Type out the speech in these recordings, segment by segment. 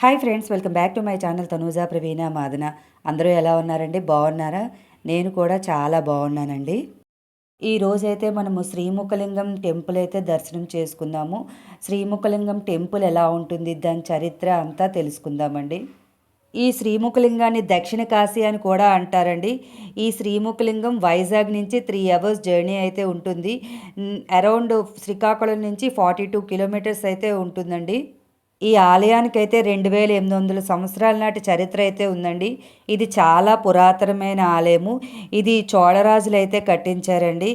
Hi friends, welcome back to my channel Tanuja Praveena Madana. అందరూ ఎలా ఉన్నారండి? బాగున్నారా? నేను కూడా చాలా బాగున్నానండి. ఈరోజైతే మనము శ్రీముఖలింగం టెంపుల్ అయితే దర్శనం చేసుకుందాము. శ్రీముఖలింగం టెంపుల్ ఎలా ఉంటుంది, దాని చరిత్ర అంతా తెలుసుకుందామండి. ఈ శ్రీముఖలింగాన్ని దక్షిణ కాశీ అని కూడా అంటారండి. ఈ శ్రీముఖలింగం వైజాగ్ నుంచి 3 అవర్స్ జర్నీ అయితే ఉంటుంది. అరౌండ్ శ్రీకాకుళం నుంచి 42 కిలోమీటర్స్ అయితే ఉంటుందండి. ఈ ఆలయానికైతే 2800 సంవత్సరాల నాటి చరిత్ర అయితే ఉందండి. ఇది చాలా పురాతనమైన ఆలయము. ఇది చోళరాజులు అయితే కట్టించారండి.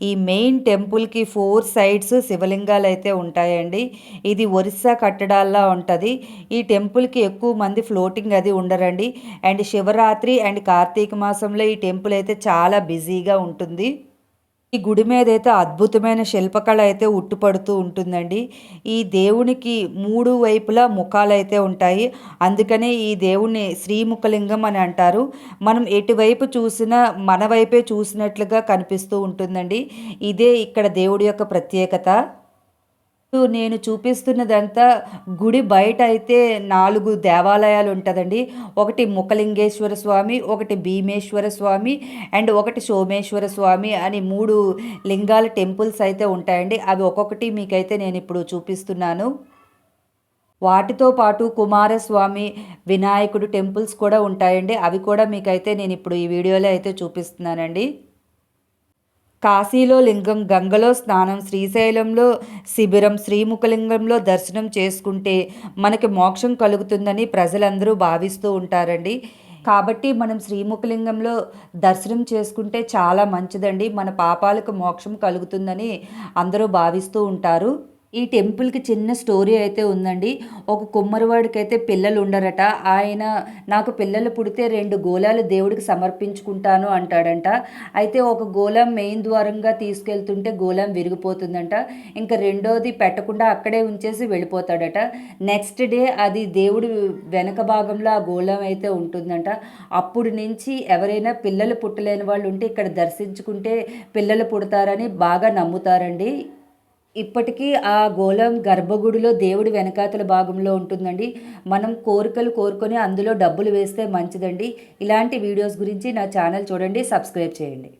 ఈ మెయిన్ టెంపుల్కి 4 సైడ్స్ శివలింగాలు అయితే ఉంటాయండి. ఇది ఒరిస్సా కట్టడాల్లా ఉంటుంది. ఈ టెంపుల్కి ఎక్కువ మంది ఫ్లోటింగ్ అది ఉండరండి. అండ్ శివరాత్రి అండ్ కార్తీక మాసంలో ఈ టెంపుల్ అయితే చాలా బిజీగా ఉంటుంది. ఈ గుడి మీద అయితే అద్భుతమైన శిల్పకళ అయితే ఉట్టుపడుతూ ఉంటుందండి. ఈ దేవునికి 3 వైపులా ముఖాలైతే ఉంటాయి. అందుకనే ఈ దేవుణ్ణి శ్రీముఖలింగం అని అంటారు. మనం ఎటువైపు చూసినా మన వైపే చూసినట్లుగా కనిపిస్తూ ఉంటుందండి. ఇదే ఇక్కడ దేవుడి యొక్క ప్రత్యేకత. నేను చూపిస్తున్నదంతా గుడి బయట అయితే 4 దేవాలయాలు ఉంటుందండి. ఒకటి ముఖలింగేశ్వర స్వామి, ఒకటి భీమేశ్వర స్వామి అండ్ ఒకటి సోమేశ్వర స్వామి అని 3 లింగాల టెంపుల్స్ అయితే ఉంటాయండి. అవి ఒక్కొక్కటి మీకైతే నేను ఇప్పుడు చూపిస్తున్నాను. వాటితో పాటు కుమారస్వామి, వినాయకుడు టెంపుల్స్ కూడా ఉంటాయండి. అవి కూడా మీకైతే నేను ఇప్పుడు ఈ వీడియోలో అయితే చూపిస్తున్నానండి. కాశీలో లింగం, గంగలో స్నానం, శ్రీశైలంలో శిబిరం, శ్రీముఖలింగంలో దర్శనం చేసుకుంటే మనకి మోక్షం కలుగుతుందని ప్రజలందరూ భావిస్తూ ఉంటారండి. కాబట్టి మనం శ్రీముఖలింగంలో దర్శనం చేసుకుంటే చాలా మంచిదండి. మన పాపాలకు మోక్షం కలుగుతుందని అందరూ భావిస్తూ ఉంటారు. ఈ టెంపుల్కి చిన్న స్టోరీ అయితే ఉందండి. ఒక కుమ్మరివాడికైతే పిల్లలు ఉండరట. ఆయన నాకు పిల్లలు పుడితే 2 గోళాలు దేవుడికి సమర్పించుకుంటాను అంటాడంట. అయితే ఒక గోళం మెయిన్ ద్వారంగా తీసుకెళ్తుంటే గోళం విరిగిపోతుందంట. ఇంకా రెండోది పెట్టకుండా అక్కడే ఉంచేసి వెళ్ళిపోతాడట. నెక్స్ట్ డే అది దేవుడి వెనక భాగంలో ఆ గోళం అయితే ఉంటుందంట. అప్పుడు నుంచి ఎవరైనా పిల్లలు పుట్టలేని వాళ్ళు ఉంటే ఇక్కడ దర్శించుకుంటే పిల్లలు పుడతారని బాగా నమ్ముతారండి. ఇప్పటికీ ఆ గోళం గర్భగుడిలో దేవుడి వెనకాతల భాగంలో ఉంటుందండి. మనం కోరికలు కోరుకొని అందులో డబ్బులు వేస్తే మంచిదండి. ఇలాంటి వీడియోస్ గురించి నా ఛానల్ చూడండి, సబ్స్క్రైబ్ చేయండి.